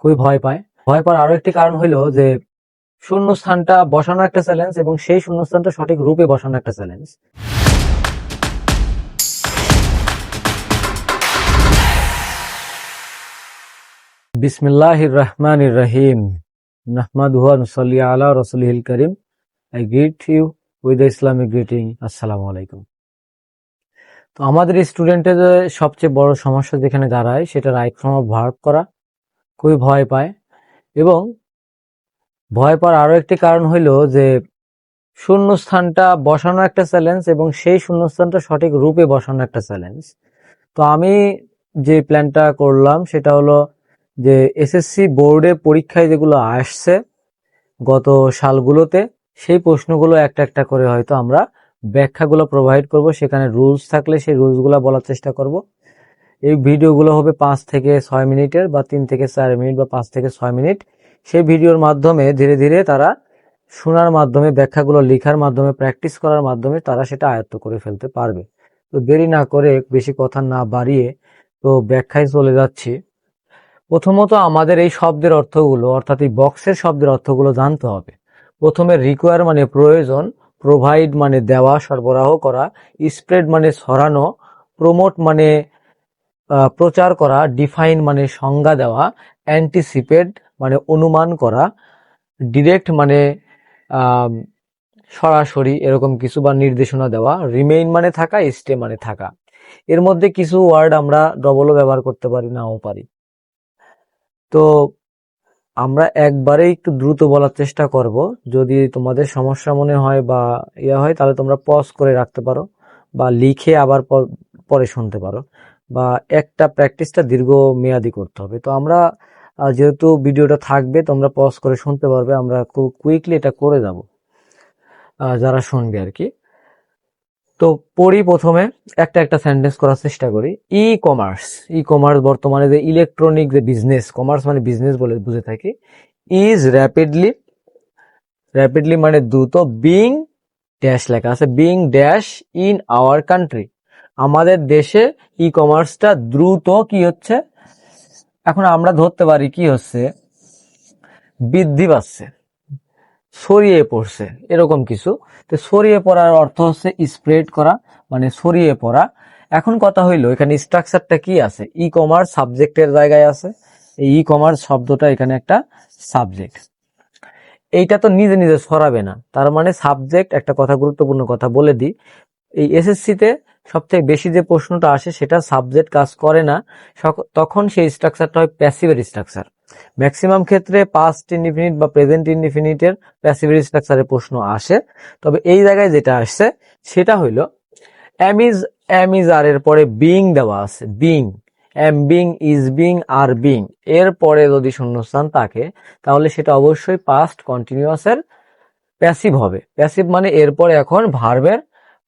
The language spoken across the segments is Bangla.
খুবই ভয় পায়। ভয় পাওয়ার আরো একটি কারণ হইলো যে শূন্যস্থানটা বসানো একটা চ্যালেঞ্জ এবং সেই শূন্যস্থানটা সঠিক রূপে বসানো একটা চ্যালেঞ্জ। বিসমিল্লাহির রহমানির রহিম। নাহমাদুহু ওয়া নুসাল্লি আলা রাসূলিল কারীম। I greet you with the Islamic greeting. আসসালামু আলাইকুম। তো আমাদের স্টুডেন্টের সবচেয়ে বড় সমস্যা যেখানে দাঁড়ায় সেটা রাইট ফর্ম অফ ভার্ব করা, খুবই ভয় পায়। এবং ভয় পাওয়ার আরো একটি কারণ হইলো যে শূন্যস্থানটা বসানো একটা চ্যালেঞ্জ এবং সেই শূন্যস্থানটা সঠিক রূপে বসানো একটা চ্যালেঞ্জ। তো আমি যে প্ল্যানটা করলাম সেটা হলো যে এসএসসি বোর্ডে পরীক্ষায় যেগুলো আসছে গত সালগুলোতে সেই প্রশ্নগুলো একটা একটা করে হয়তো আমরা ব্যাখ্যাগুলো প্রোভাইড করব। সেখানে রুলস থাকলে সেই রুলসগুলো বলার চেষ্টা করব। এই ভিডিওগুলো হবে 5 থেকে 6 মিনিটের বা 3 থেকে 4 মিনিট বা 5 থেকে 6 মিনিট। সেই ভিডিওর মাধ্যমে ধীরে ধীরে তারা শোনার মাধ্যমে, ব্যাখ্যাগুলো লেখার মাধ্যমে, প্র্যাকটিস করার মাধ্যমে তারা সেটা আয়ত্ত করে ফেলতে পারবে। তো দেরি না করে, বেশি কথা না বাড়িয়ে তো ব্যাখ্যায় চলে যাচ্ছি। প্রথমত আমাদের এই শব্দের অর্থগুলো, অর্থাৎ এই বক্সের শব্দের অর্থগুলো জানতে হবে। প্রথমে রিকোয়ার মানে প্রয়োজন, প্রোভাইড মানে দেওয়া, সরবরাহ করা, স্প্রেড মানে ছড়ানো, প্রমোট মানে প্রচার করা, ডিফাইন মানে সংজ্ঞা দেওয়া, অ্যান্টিসিপেট মানে অনুমান করা, ডিরেক্ট মানে সরাসরি এরকম কিছু বা নির্দেশনা দেওয়া, রিমেইন মানে থাকা, স্টে মানে থাকা। এর মধ্যে কিছু ওয়ার্ড আমরা ডবলও ব্যবহার করতে পারি, নাও পারি। তো আমরা একবারে একটু দ্রুত বলার চেষ্টা করব। যদি তোমাদের সমস্যা মনে হয় বা হয় তাহলে তোমরা পজ করে রাখতে পারো বা লিখে আবার পরে শুনতে পারো, বা একটা প্র্যাকটিসটা দীর্ঘ মেয়াদি করতে হবে। তো আমরা যেহেতু ভিডিওটা থাকবে, তোমরা পজ করে শুনতে পারবে। আমরা খুব কুইকলি এটা করে যাব যারা শুনবে আর কি। তো পড়ি, প্রথমে একটা একটা সেন্টেন্স করার চেষ্টা করি। ই কমার্স, বর্তমানে যে ইলেকট্রনিক যে বিজনেস, কমার্স মানে বিজনেস বলে বুঝে থাকি। ইজ র্যাপিডলি মানে দ্রুত, বিং ড্যাশ লেখা আছে, being dash in our country, আমাদের দেশে ই কমার্সটা দ্রুত কি হচ্ছে। এখন আমরা ধরতে পারি কি হচ্ছে, বৃদ্ধি পাচ্ছে, ছড়িয়ে পড়ছে, এরকম কিছু। তো ছড়িয়ে পড়ার অর্থ হচ্ছে স্প্রেড করা, মানে ছড়িয়ে পড়া। এখন কথা হইলো এখানে স্ট্রাকচারটা কি আছে, ই কমার্স সাবজেক্টের জায়গায় আছে। এই ই কমার্স শব্দটা এখানে একটা সাবজেক্ট। এইটা তো নিজে নিজে ছড়াবে না, তার মানে সাবজেক্ট একটা কথা, গুরুত্বপূর্ণ কথা বলে দিই। এই এসএসসিতে সবথেকে বেশি যে প্রশ্নটা আসে সেটা সাবজেক্ট কাজ করে না, তখন সেই স্ট্রাকচারটা হয় প্যাসিভের স্ট্রাকচার। ম্যাক্সিমাম ক্ষেত্রে পাস্ট ইনডিফিনিট বা প্রেজেন্ট ইনডিফিনিটের প্যাসিভের স্ট্রাকচারে প্রশ্ন আসে। তবে এই জায়গায় যেটা আসছে সেটা হইলো অ্যামিজ আর এর পরে বিং দেওয়া আছে, being, am being, is being, are being, এর পরে যদি শূন্যস্থান থাকে তাহলে সেটা অবশ্যই পাস্ট কন্টিনিউয়াসের প্যাসিভ হবে। প্যাসিভ মানে এরপরে এখন ভার্বের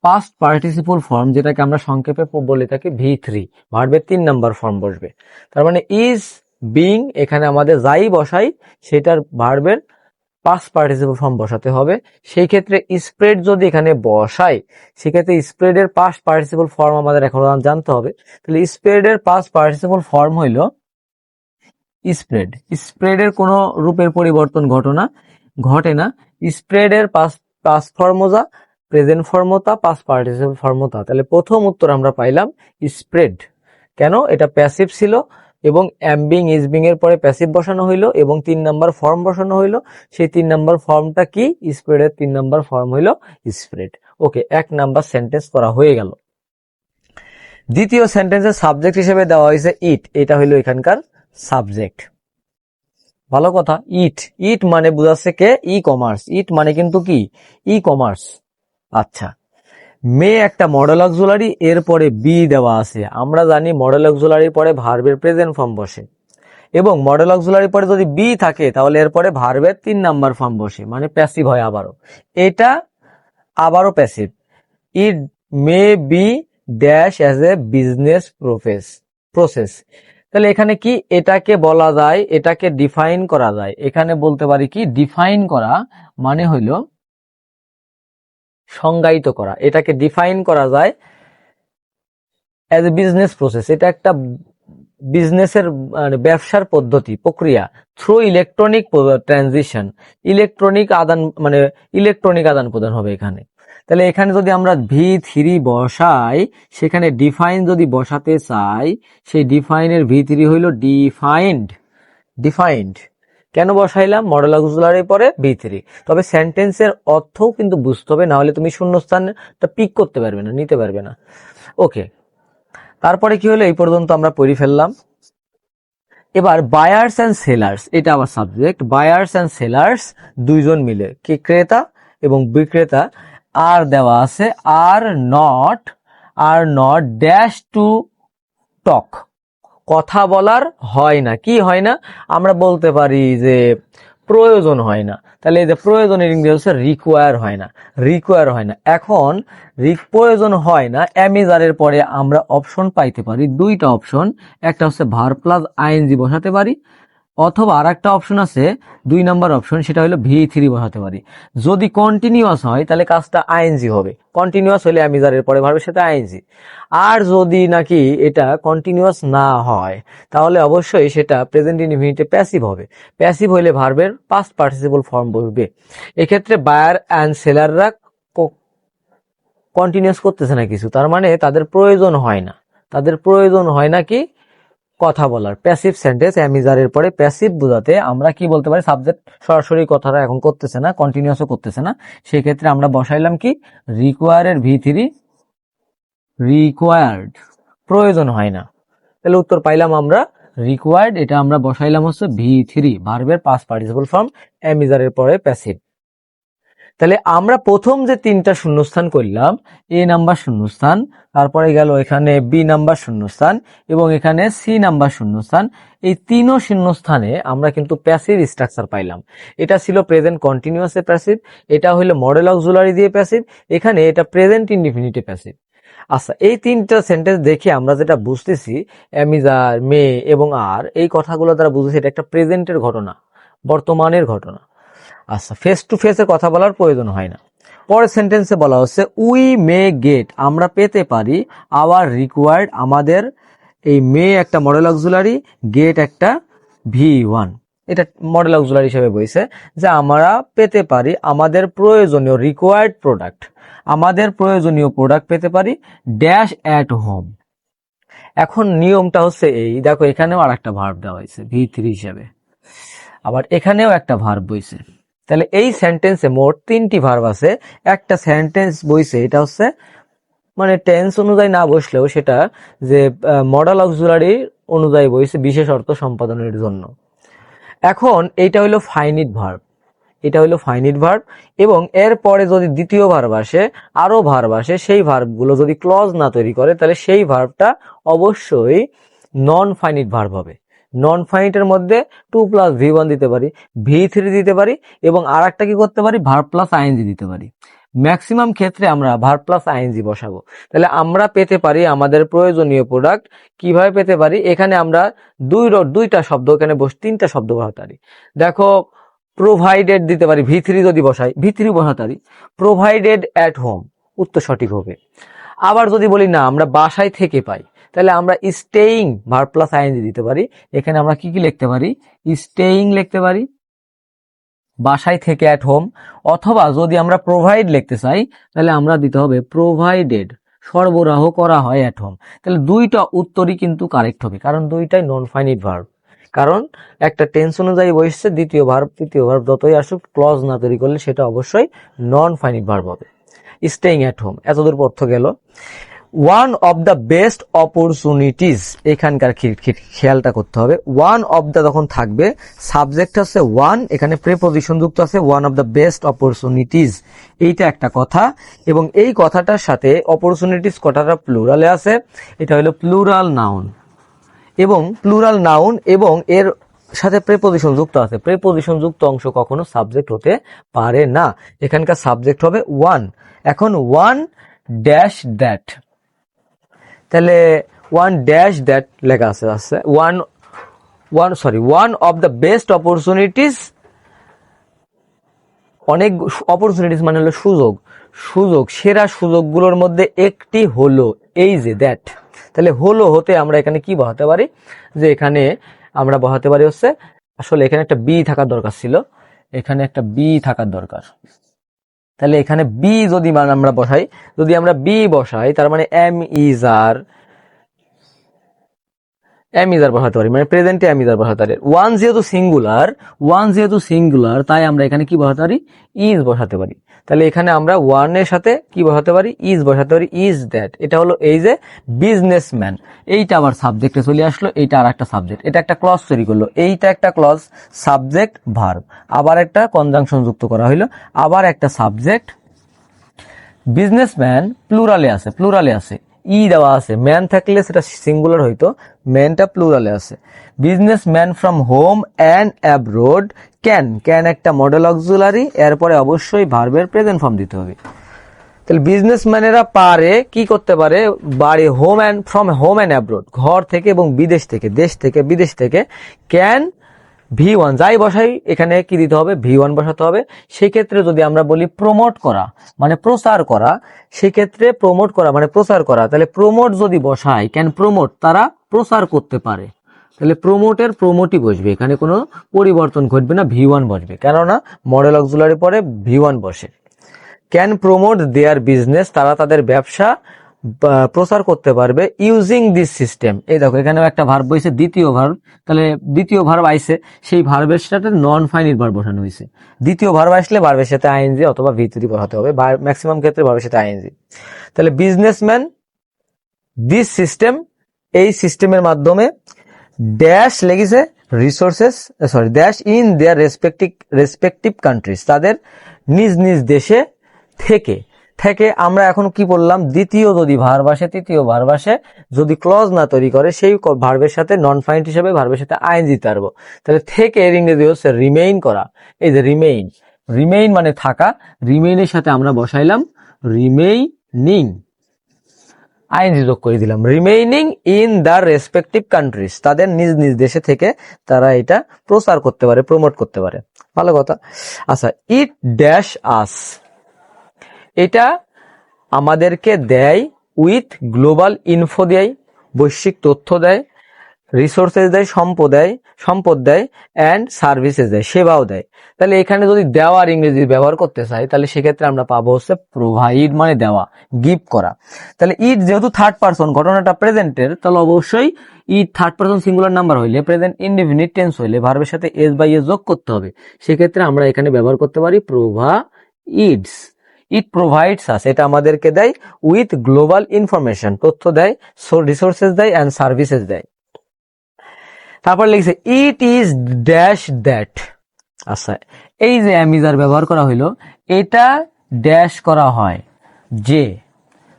পাস্ট পার্টিসিপল ফর্ম, যেটাকে আমরা সংক্ষেপে বলে থাকি V3, ভার্বের 3 নাম্বার ফর্ম বসবে। তার মানে ইজ বিং, এখানে আমাদের যাই বসাই সেটার ভার্বের পাস্ট পার্টিসিপল ফর্ম বসাতে হবে। সেই ক্ষেত্রে স্প্রেড যদি এখানে বসাই, সেক্ষেত্রে স্প্রেডের পাস্ট পার্টিসিপল ফর্ম আমাদের এখন জানতে হবে। তাহলে স্প্রেডের পাস্ট পার্টিসিপল ফর্ম হইল স্প্রেড। স্প্রেডের কোনো রূপের পরিবর্তন ঘটে না। স্প্রেডের পাস্ট ফর্মোজা, প্রেজেন্ট ফর্মতা, পাস্ট পার্টিসিপল ফর্মতা। তাহলে প্রথম উত্তর আমরা পাইলাম স্প্রেড। কেন? এটা প্যাসিভ ছিল এবং অ্যাম্বিং ইজবিং এর পরে প্যাসিভ বসানো হইলো এবং 3 নাম্বার ফর্ম বসানো হইলো। সেই 3 নাম্বার ফর্মটা কি? স্প্রেডের 3 নাম্বার ফর্ম হইলো স্প্রেড। ওকে, 1 নাম্বার সেন্টেন্স করা হয়ে গেল। দ্বিতীয় সেন্টেন্সের সাবজেক্ট হিসেবে দেওয়া হয়েছে ইট, এটা হইলো এখানকার সাবজেক্ট। ভালো কথা, ইট মানে বুঝাচ্ছে কে? E commerce. ইট মানে কিন্তু কি? E commerce. আচ্ছা, মে একটা মডেল অক্সিলারি, এর পরে বি দেওয়া আছে। আমরা জানি মডেল অক্সিলারির পরে ভার্বের প্রেজেন্ট ফর্ম বসে, এবং মডেল অক্সিলারির পরে যদি বি থাকে তাহলে এরপরে ভার্বের 3 নাম্বার ফর্ম বসে, মানে প্যাসিভ হয় আবারও। এটা আবারও passive. It may be dash as a business process. তাহলে এখানে কি এটাকে বলা যায়, এটাকে ডিফাইন করা যায়। এখানে বলতে পারি কি, ডিফাইন করা মানে হইল সংজ্ঞায়িত করা। এটাকে ডিফাইন করা যায় অ্যাজ এ বিজনেস প্রসেস। এটা একটা বিজনেসের মানে ব্যবসার পদ্ধতি প্রক্রিয়া থ্রু ইলেকট্রনিক ট্রানজিশন, ইলেকট্রনিক আদান মানে ইলেকট্রনিক আদান প্রদান হবে এখানে। তাহলে এখানে যদি আমরা V3 বসাই, সেখানে ডিফাইন যদি বসাতে চাই, সেই ডিফাইনের V3 হইল ডিফাইন্ড। কেন বসাইলাম? মডেল অক্সিলারির পরে V3। তবে সেন্টেন্সের অর্থও কিন্তু বুঝতে হবে, না হলে তুমি শূন্যস্থানটা পিক করতে পারবে না, নিতে পারবে না। ওকে, তারপরে কি হলো, এই পর্যন্ত আমরা পড়ে ফেললাম। এবার বায়ার্স অ্যান্ড সেলার্স, এটা আবার সাবজেক্ট। বায়ার্স অ্যান্ড সেলার্স দুইজন মিলে, কি ক্রেতা এবং বিক্রেতা, আর দেওয়া আছে are not dash to talk, কথা বলার হয় না। কি হয় না? আমরা বলতে পারি যে প্রয়োজন হয় না। তাহলে এই যে প্রয়োজনের ইংরেজি হচ্ছে রিকোয়ার হয় না। এখন প্রয়োজন হয় না, অ্যামিজারের পরে আমরা অপশন পাইতে পারি দুইটা অপশন। একটা হচ্ছে ভার্ব প্লাস আইএনজি বসাতে পারি, অথবা আর একটা অপশন আছে 2 নাম্বার অপশন, সেটা হলো V3 বসাতে পারি। যদি কন্টিনিউয়াস হয় তাহলে কাজটা আইএনজি হবে, কন্টিনিউয়াস হলে অ্যামিজারের পরে ভার্বের সাথে আইএনজি। আর যদি নাকি এটা কন্টিনিউয়াস না হয় তাহলে অবশ্যই সেটা প্রেজেন্ট ইনডিফিনিটে প্যাসিভ হবে। প্যাসিভ হলে ভার্বের পাস্ট পার্টিসিপল ফর্ম বসবে। এক্ষেত্রে বায়ার অ্যান্ড সেলাররা কন্টিনিউয়াস করতেছে না কিছু, তার মানে তাদের প্রয়োজন হয় না কি কথা বলার। প্যাসিভ সেন্টেন্স, অ্যামিজারের পরে প্যাসিভ বোঝাতে আমরা কি বলতে পারি? সাবজেক্ট সরাসরি কথাটা এখন করতেছে না, কন্টিনিউয়াসও করতেছে না, সেই ক্ষেত্রে আমরা বসাইলাম কি রিকোয়ারের V3, রিকোয়ার্ড, প্রয়োজন হয় না। তাহলে উত্তর পাইলাম আমরা রিকোয়ার্ড, এটা আমরা বসাইলাম হচ্ছে V3, ভার্বের পাস্ট পার্টিসিপল ফর্ম, অ্যামিজারের পরে প্যাসিভ। তাহলে আমরা প্রথম যে 3টা শূন্যস্থান করলাম, A নাম্বার শূন্যস্থান, তারপরে গেল এখানে B নাম্বার শূন্যস্থান এবং এখানে C নাম্বার শূন্যস্থান, এই 3ও শূন্যস্থানে আমরা কিন্তু প্যাসিভ স্ট্রাকচার পাইলাম। এটা ছিল প্রেজেন্ট কন্টিনিউয়াসে প্যাসিভ, এটা হলো মডেল অক্সিলারি দিয়ে প্যাসিভ, এখানে এটা প্রেজেন্ট ইনডিফিনিটে প্যাসিভ। আচ্ছা, এই 3টা সেন্টেন্স দেখে আমরা যেটা বুঝতেছি, অ্যামিজার, মে এবং আর, এই কথাগুলো দ্বারা বুঝতেছি এটা একটা প্রেজেন্টের ঘটনা, বর্তমানের ঘটনা। আচ্ছা, ফেস টু ফেসে কথা বলার প্রয়োজন হয় না। পরের সেন্টেন্সে বলা হচ্ছে উই মে গেট, আমরা পেতে পারি, আওয়ার রিকোয়ার্ড, আমাদের, এই মে একটা মডেল অক্সিলারি, গেট একটা V1, এটা মডেল অক্সিলারি হিসেবে বলছে যে আমরা পেতে পারি আমাদের প্রয়োজনীয় রিকোয়ার্ড প্রোডাক্ট, আমাদের প্রয়োজনীয় প্রোডাক্ট পেতে পারি ড্যাশ অ্যাট হোম। এখন নিয়মটা হচ্ছে এই, দেখো এখানেও আর একটা ভার্ব দেওয়া হয়েছে V3 হিসেবে, আবার এখানেও একটা ভার্ব বইছে। তাহলে এই সেন্টেন্সে মোট 3টি ভার্ব আছে। একটা সেন্টেন্স বইছে, এটা হচ্ছে মানে টেন্স অনুযায়ী না বসলেও সেটা যে মডেল অক্সিলারি অনুযায়ী বইছে বিশেষ অর্থ সম্পাদনের জন্য। এখন এইটা হলো ফাইনিট ভার্ব, এবং এর পরে যদি দ্বিতীয় ভার্ব আসে, আরো ভার্ব আসে, সেই ভার্বগুলো যদি ক্লজ না তৈরি করে তাহলে সেই ভার্বটা অবশ্যই নন ফাইনিট ভার্ব হবে। নন ফাইনিটের মধ্যে 2 প্লাস V1 দিতে পারি, V3 দিতে পারি, এবং আর একটা কি করতে পারি, ভার্ব প্লাস আইএনজি দিতে পারি। ম্যাক্সিমাম ক্ষেত্রে আমরা ভার্ব প্লাস আইএনজি বসাবো। তাহলে আমরা পেতে পারি আমাদের প্রয়োজনীয় প্রোডাক্ট, কিভাবে পেতে পারি? এখানে আমরা দুইটা শব্দ, এখানে 3টা শব্দ বসাতে পারি। দেখো, প্রোভাইডেড দিতে পারি, V3 যদি বসাই, V3 বসাতে পারি, প্রোভাইডেড অ্যাট হোম, উত্তর সঠিক হবে। আবার যদি বলি না আমরা বাসায় থেকে পাই, তাহলে আমরা স্টেইং, ভার্ব প্লাস আইএনজি দিতে পারি। এখানে আমরা কি লিখতে পারি? স্টেইং লিখতে পারি, বাসায় থেকে অ্যাট হোম। অথবা যদি আমরা প্রোভাইড লিখতে চাই তাহলে আমরা দিতে হবে প্রোভাইডেড, সরবরাহ করা হয় অ্যাট হোম। তাহলে দুইটা উত্তরই কিন্তু কারেক্ট হবে, কারণ দুইটাই নন ফাইনিট ভার্ব। কারণ একটা টেন্স অনুযায়ী বসছে, দ্বিতীয় ভার্ব তৃতীয় ভার্ব যতই আসুক ক্লজ না তৈরি করলে সেটা অবশ্যই নন ফাইনিট ভার্ব হবে। স্টেইং অ্যাট হোম, এতদূর অর্থ গেল। One of the best opportunities, এখানকার খেয়ালটা করতে হবে। ওয়ান অফ দ্য যখন থাকবে, সাবজেক্ট আছে ওয়ান, এখানে প্রেপোজিশন যুক্ত আছে one of the best opportunities, এইটা একটা কথা। এবং এই কথাটার সাথে অপরচুনিটিস কথাটা প্লুরালে আছে, এটা হলো প্লুরাল নাউন, এবং এর সাথে প্রেপোজিশন যুক্ত আছে। প্রেপোজিশন যুক্ত অংশ কখনো সাবজেক্ট হতে পারে না, এখানকার সাবজেক্ট হবে ওয়ান। এখন ওয়ান ড্যাশ দ্যাট, তাহলে ওয়ান ড্যাশ দ্যাট লেখা আছে one of the best opportunities, অনেক অপরচুনিটিস মানে হলো সুযোগ, সেরা সুযোগগুলোর মধ্যে একটি হলো এই যে দ্যাট। তাহলে হলো হতে আমরা এখানে কি বসাতে পারি, যে এখানে আমরা বসাতে পারি হচ্ছে, আসলে এখানে একটা বি থাকার দরকার ছিল, এখানে একটা বি থাকার দরকার। তাহলে এখানে বি যদি আমরা বসাই, যদি আমরা বি বসাই তার মানে এম ইজ আর বসাতে পারি, মানে প্রেজেন্টে এম ইজ আর বসাতে পারি। ওয়ান যেহেতু সিঙ্গুলার তাই আমরা এখানে কি বসাতে পারি, ইজ বসাতে পারি। তাহলে এখানে আমরা ওয়ান এর সাথে কি বসাতে পারি, ইজ বসাতে পারি, ইজ দ্যাট। এটা হলো এই যে বিজনেসম্যান, এইটা আবার সাবজেক্টে চলে আসলো, এইটা আর একটা সাবজেক্ট, এটা একটা ক্লজ তৈরি করলো, এইটা একটা ক্লজ, সাবজেক্ট ভার্ব, আবার একটা কনজাংশন যুক্ত করা হইলো, আবার একটা সাবজেক্ট। বিজনেসম্যান প্লুরালে আছে, ই দেওয়া আছে, ম্যান থাকলে সেটা সিঙ্গুলার হইতো, ম্যানটা প্লুরালে আছে। Businessman from home and abroad can একটা মডেল অক্সিলারি, এরপরে অবশ্যই ভার্বের প্রেজেন্ট ফর্ম দিতে হবে। তাহলে বিজনেসম্যানেরা পারে কি করতে পারে, বাড়ি home and from home and abroad, ঘর থেকে এবং বিদেশ থেকে, দেশ থেকে বিদেশ থেকে, ক্যান V1 যাই বসাই এখানে কি দিতে হবে, V1 বসাতে হবে। সেক্ষেত্রে যদি আমরা বলি প্রমোট করা মানে প্রচার করা, সেক্ষেত্রে প্রমোট করা মানে প্রচার করা, তাহলে প্রমোট যদি বসাই, ক্যান প্রমোট তারা প্রচার করতে পারে, তাহলে প্রমোটের প্রমোটই বসবে, এখানে কোনো পরিবর্তন ঘটবে না, V1 বসবে, কেননা মডেল অক্সিলারি পরে V1 বসে। ক্যান প্রমোট দেয়ার বিজনেস, তারা তাদের ব্যবসা প্রচার করতে পারবে ইউজিং দিস সিস্টেম। এই দেখো এখানেও একটা ভার্ব বসে, দ্বিতীয় ভার্ব, তাহলে দ্বিতীয় ভার্ব আইছে, সেই ভার্বের সাথে নন ফাইনিট ভার্ব বসানো হয়েছে। দ্বিতীয় ভার্ব আসলে ভার্বের সাথে আইএনজি অথবা V3 বসাতে হবে, ম্যাক্সিমাম ক্ষেত্রে ভার্বের সাথে আইএনজি। তাহলে বিজনেসম্যান দিস সিস্টেম, এই সিস্টেমের মাধ্যমে ড্যাশ লেগেছে resources dash in their respective countries, তাদের নিজ নিজ দেশে থেকে থেকে আমরা এখন কি বললাম, দ্বিতীয় যদি ভার্ব আসে, তৃতীয় ভার্ব আসে, যদি ক্লজ না তৈরি করে, সেই ভার্বের সাথে নন ফাইনিট হিসেবে ভার্বের সাথে আইএনজি দিতে পারবো। তাহলে থেকে এর ইংরেজি হচ্ছে রিমেইন করা, এই যে রিমেইন মানে থাকা, রিমেইনের সাথে আমরা বসাইলাম রিমেইনিং, আইএনজি যোগ করে দিলাম, remaining in the respective countries, তাদের নিজ নিজ দেশে থেকে তারা এটা প্রচার করতে পারে, প্রমোট করতে পারে। ভালো কথা। আচ্ছা, ইট ড্যাশ আস, এটা আমাদেরকে দেয়, উইথ গ্লোবাল ইনফো দেয়, বৈশ্বিক তথ্য দেয়, রিসোর্সেস দেয়, সম্পদ দেয়, অ্যান্ড সার্ভিসেস দেয়, সেবাও দেয়। তাহলে এখানে যদি দেওয়ার ইংরেজি ব্যবহার করতে চাই, তাহলে সেক্ষেত্রে আমরা পাবো হচ্ছে প্রোভাইড মানে দেওয়া, গিভ করা। তাহলে ইট যেহেতু থার্ড পারসন, ঘটনাটা প্রেজেন্টের, তাহলে অবশ্যই it third person singular number হইলে, প্রেজেন্ট ইনডিফিনিট টেন্স হইলে ভার্বের সাথে এস বাই এস যোগ করতে হবে। সেক্ষেত্রে আমরা এখানে ব্যবহার করতে পারি প্রোভাইডস। ইট প্রোভাইডস আস, এটা আমাদেরকে দেয়, উইথ গ্লোবাল ইনফরমেশন, তথ্য দেয়, রিসোর্সেস দেয়, অ্যান্ড সার্ভিসেস দেয়। তারপর লিখছে ইট ইজ ড্যাশ দ্যাট। আচ্ছা, এই যে অ্যামিজার ব্যবহার করা হইলো, এটা ড্যাশ করা হয় যে,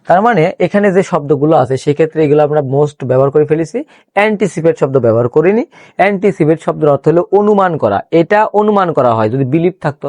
তার মানে এখানে যে শব্দগুলো আছে সেক্ষেত্রে এগুলো আমরা মোস্ট ব্যবহার করে ফেলেছি, অ্যান্টিসিপেট শব্দ ব্যবহার করিনি। অ্যান্টিসিপেট শব্দের অর্থ হলো অনুমান করা, এটা অনুমান করা হয়, যদি বিলিভ থাকতো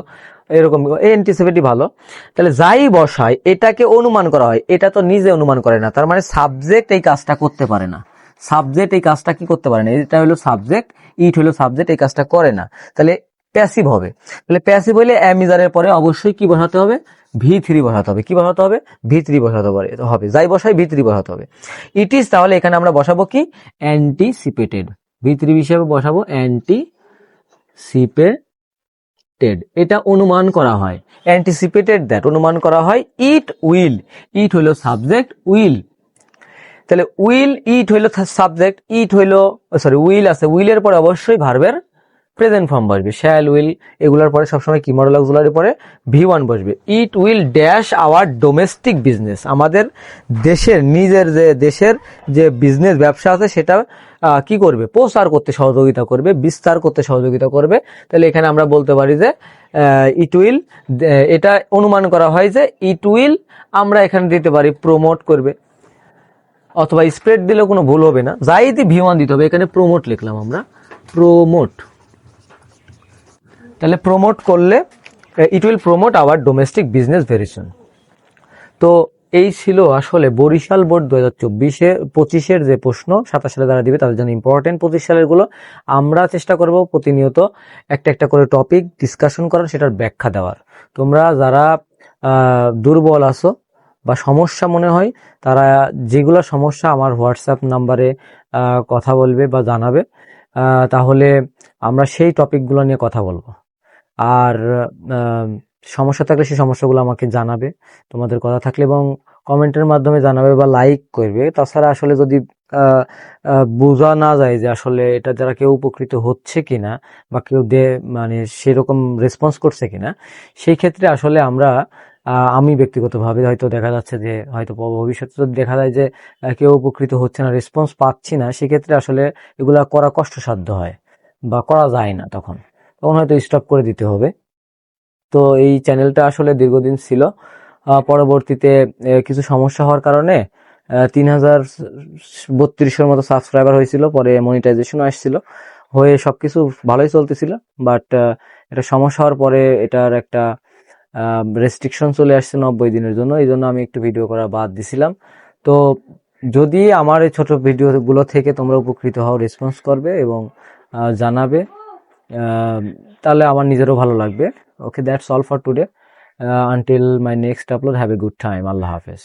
এরকম, অ্যান্টিসিপেটই ভালো। তাহলে যাই বসায় এটাকে অনুমান করা হয়, এটা তো নিজে অনুমান করে না, তার মানে সাবজেক্ট এই কাজটা করতে পারে না, সাবজেক্ট এই কাজটা কি করতে পারে না, এটা হলো সাবজেক্ট, ইট হলো সাবজেক্ট, এই কাজটা করে না, তাহলে প্যাসিভ হবে। তাহলে প্যাসিভ হইলে অ্যামিজারের পরে অবশ্যই কি বসাতে হবে, V3 বসাতে হবে। কি বসাতে হবে, V3 বসাতে হবে, যাই বসাই V3 বসাতে হবে। ইট ইজ, তাহলে এখানে আমরা বসাবো কি, অ্যান্টিসিপেটেড, V3 হিসেবে বসাবো অ্যান্টিসিপেটেড, এটা অনুমান করা হয়, অ্যান্টিসিপেটেড দ্যাট অনুমান করা হয়। ইট হইলো সাবজেক্ট, উইল, তাহলে ইট হইলো সাবজেক্ট, উইল আছে, উইলের পরে অবশ্যই ভার্বের প্রেজেন্ট ফর্ম বসবে, শ্যাল, উইল, এগুলোর পরে সবসময় কি মডেল অক্সিলারি পরে V1 বসবে। It will dash our domestic business, আমাদের দেশের দেশের যে বিজনেস ব্যবসা আছে সেটা কি করবে, প্রসার করতে সহযোগিতা করবে, বিস্তার করতে সহযোগিতা করবে। তাহলে এখানে আমরা বলতে পারি যে ইট উইল, এটা অনুমান করা হয় যে ইট উইল, আমরা এখানে দিতে পারি প্রমোট করবে, অথবা স্প্রেড দিলে কোনো ভুল হবে না, যাইতে V1 দিতে হবে, এখানে প্রমোট লিখলাম আমরা, প্রমোট। তাহলে প্রমোট করলে it will promote our domestic business very soon. তো এই ছিল আসলে বরিশাল বোর্ড 2024-25 যে প্রশ্ন, 27 সালে যারা দিবে তাদের জন্য ইম্পর্টেন্ট 25 সালের গুলো। আমরা চেষ্টা করব প্রতিনিয়ত একটা একটা করে টপিক ডিসকাশন করার, সেটার ব্যাখ্যা দেওয়ার। তোমরা যারা দুর্বল আছো বা সমস্যা মনে হয়, তারা যেগুলো সমস্যা আমার হোয়াটসঅ্যাপ নাম্বারে কথা বলবে বা জানাবে, তাহলে আমরা সেই টপিকগুলো নিয়ে কথা বলবো। আর আহ, সমস্যা থাকলে সেই সমস্যাগুলো আমাকে জানাবে, তোমাদের কথা থাকলে, এবং কমেন্টের মাধ্যমে জানাবে বা লাইক করবে। তাছাড়া আসলে যদি বোঝা না যায় যে আসলে এটা দ্বারা কেউ উপকৃত হচ্ছে কিনা বা কেউ মানে সেরকম রেসপন্স করছে কিনা, সেই ক্ষেত্রে আসলে আমি ব্যক্তিগতভাবে হয়তো দেখা যাচ্ছে যে হয়তো ভবিষ্যতে যদি দেখা যায় যে কেউ উপকৃত হচ্ছে না, রেসপন্স পাচ্ছি না, সেক্ষেত্রে আসলে এগুলা করা কষ্টসাধ্য হয় বা করা যায় না, তখন তখন হয়তো স্টপ করে দিতে হবে। তো এই চ্যানেলটা আসলে দীর্ঘদিন ছিল, পরবর্তীতে কিছু সমস্যা হওয়ার কারণে 3032-এর মতো সাবস্ক্রাইবার হয়েছিল, পরে মনিটাইজেশন আসছিল, হয়ে সবকিছু ভালোই চলতেছিল। বাট এটা সমস্যা হওয়ার পরে এটার একটা রেস্ট্রিকশন চলে আসছে 90 দিনের জন্য, এই জন্য আমি একটু ভিডিও করা বাদ দিছিলাম। তো যদি আমার এই ছোট ভিডিওগুলো থেকে তোমরা উপকৃত হও, রেসপন্স করবে এবং জানাবে, আহ, তাহলে আমার নিজেরও ভালো লাগবে। Okay, that's all for today. Until my next upload, have a good time. আল্লাহ হাফেজ।